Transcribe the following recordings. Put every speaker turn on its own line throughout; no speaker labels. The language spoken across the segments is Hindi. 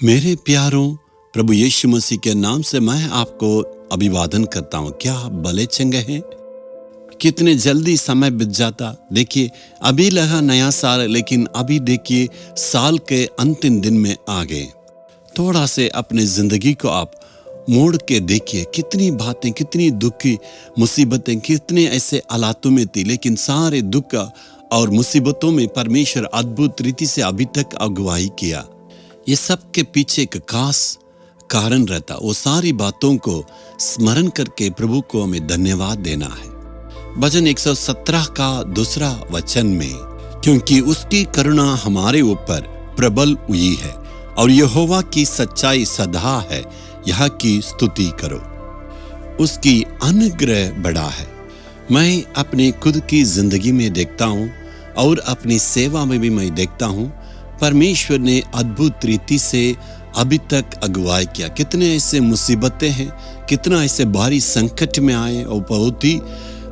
मेरे प्यारों, प्रभु यीशु मसीह के नाम से मैं आपको अभिवादन करता हूँ। क्या आप भले चंगे हैं? कितने जल्दी समय बीत जाता। देखिए, अभी लगा नया साल, लेकिन अभी देखिए साल के अंतिम दिन में आ गए। थोड़ा से अपने जिंदगी को आप मोड़ के देखिए, कितनी बातें, कितनी दुख की मुसीबतें, कितने ऐसे हालातों में थी, लेकिन सारे दुख और मुसीबतों में परमेश्वर अद्भुत रीति से अभी तक अगुवाई किया। ये सब के पीछे एक खास कारण रहता। वो सारी बातों को स्मरण करके प्रभु को हमें धन्यवाद देना है। भजन 117 का 2 वचन में, क्योंकि उसकी करुणा हमारे ऊपर प्रबल हुई है और यहोवा की सच्चाई सदा है, यह की स्तुति करो। उसकी अनुग्रह बड़ा है। मैं अपनी खुद की जिंदगी में देखता हूँ और अपनी सेवा में भी मैं देखता हूँ, परमेश्वर ने अद्भुत रीति से अभी तक अगुवाई किया। कितने ऐसे मुसीबतें हैं, कितना ऐसे भारी संकट में आए और बहुत ही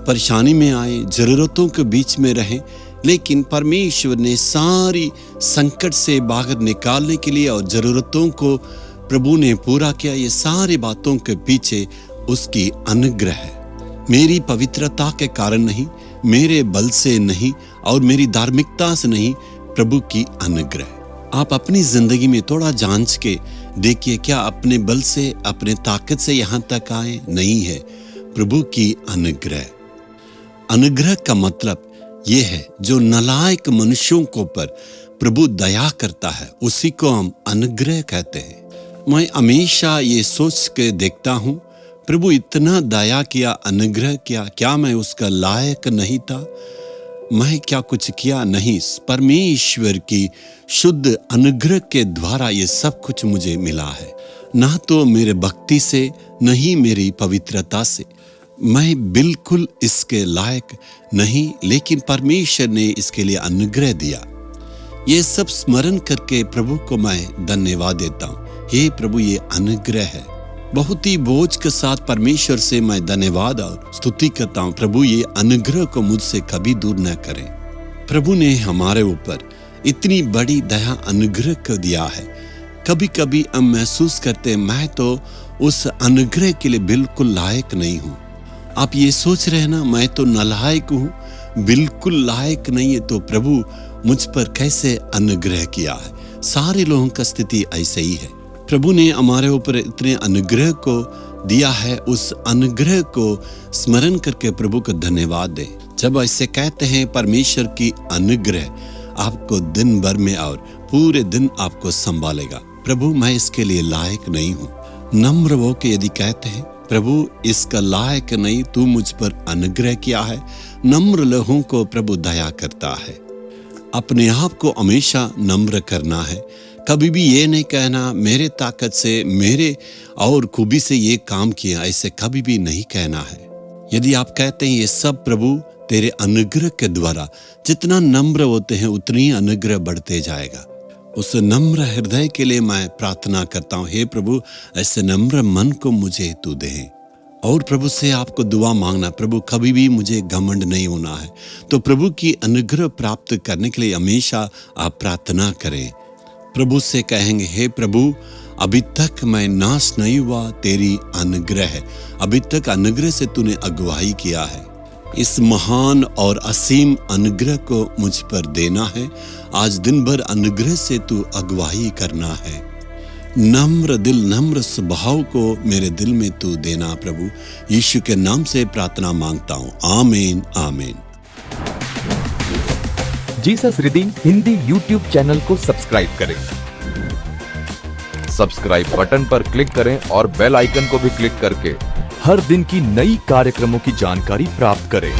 परेशानी में आए, जरूरतों के बीच में रहे, लेकिन परमेश्वर ने सारी संकट से बाहर निकालने के लिए और जरूरतों को प्रभु ने पूरा किया। ये सारी बातों के पीछे उसकी अनुग्रह है। मेरी पवित्रता के कारण नहीं, मेरे बल से नहीं और मेरी धार्मिकता से नहीं, प्रभु की अनुग्रह। आप अपनी जिंदगी में थोड़ा जांच के देखिए, क्या अपने बल से, अपने ताकत से यहां तक आए? नहीं है, प्रभु की अनुग्रह। अनुग्रह का मतलब यह है, जो नालायक मनुष्यों को पर प्रभु दया करता है, उसी को हम अनुग्रह कहते हैं। मैं हमेशा ये सोच के देखता हूं, प्रभु इतना दया किया, अनुग्रह किया, क्या मैं उसका लायक नहीं था? मैं क्या कुछ किया? नहीं, परमेश्वर की शुद्ध अनुग्रह के द्वारा ये सब कुछ मुझे मिला है। ना तो मेरे भक्ति से, नहीं मेरी पवित्रता से। मैं बिल्कुल इसके लायक नहीं, लेकिन परमेश्वर ने इसके लिए अनुग्रह दिया। ये सब स्मरण करके प्रभु को मैं धन्यवाद देता हूँ। हे प्रभु, ये अनुग्रह है। बहुत ही बोझ के साथ परमेश्वर से मैं धन्यवाद और स्तुति करता हूँ। प्रभु ये अनुग्रह को मुझसे कभी दूर न करें। प्रभु ने हमारे ऊपर इतनी बड़ी दया अनुग्रह को दिया है। कभी कभी हम महसूस करते हैं, मैं तो उस अनुग्रह के लिए बिल्कुल लायक नहीं हूँ। आप ये सोच रहे हैं ना, मैं तो नालायक हूँ, बिल्कुल लायक नहीं है, तो प्रभु मुझ पर कैसे अनुग्रह किया है? सारे लोगों का स्थिति ऐसे ही है। प्रभु ने हमारे ऊपर इतने अनुग्रह को दिया है, उस अनुग्रह को स्मरण करके प्रभु को धन्यवाद दें। जब ऐसे कहते हैं, परमेश्वर की अनुग्रह आपको दिन भर में और पूरे दिन आपको संभालेगा। प्रभु, मैं इसके लिए लायक नहीं हूँ। नम्र हो के यदि कहते हैं, प्रभु इसका लायक नहीं, तू मुझ पर अनुग्रह किया है। नम्र लोगों को प्रभु दया करता है। अपने आप को हमेशा नम्र करना है। कभी भी ये नहीं कहना, मेरे ताकत से, मेरे और खूबी से ये काम किया, ऐसे कभी भी नहीं कहना है। यदि आप कहते हैं ये सब प्रभु तेरे अनुग्रह के द्वारा, जितना नम्र होते हैं उतनी अनुग्रह बढ़ते जाएगा। उस नम्र हृदय के लिए मैं प्रार्थना करता हूँ। हे प्रभु, ऐसे नम्र मन को मुझे तू दे। और प्रभु से आपको दुआ मांगना, प्रभु कभी भी मुझे घमंड नहीं होना है। तो प्रभु की अनुग्रह प्राप्त करने के लिए हमेशा आप प्रार्थना करें। प्रभु से कहेंगे, हे प्रभु, अभी तक मैं नाश नहीं हुआ, तेरी अनुग्रह है। अभी तक अनुग्रह से तूने अगुवाई किया है। इस महान और असीम अनुग्रह को मुझ पर देना है। आज दिन भर अनुग्रह से तू अगुवाई करना है। नम्र दिल, नम्र स्वभाव को मेरे दिल में तू देना। प्रभु यीशु के नाम से प्रार्थना मांगता हूँ। आमीन, आमीन।
Jesus redeem Hindi YouTube channel को सब्सक्राइब करें। सब्सक्राइब बटन पर क्लिक करें और बेल आइकन को भी क्लिक करके हर दिन की नई कार्यक्रमों की जानकारी प्राप्त करें।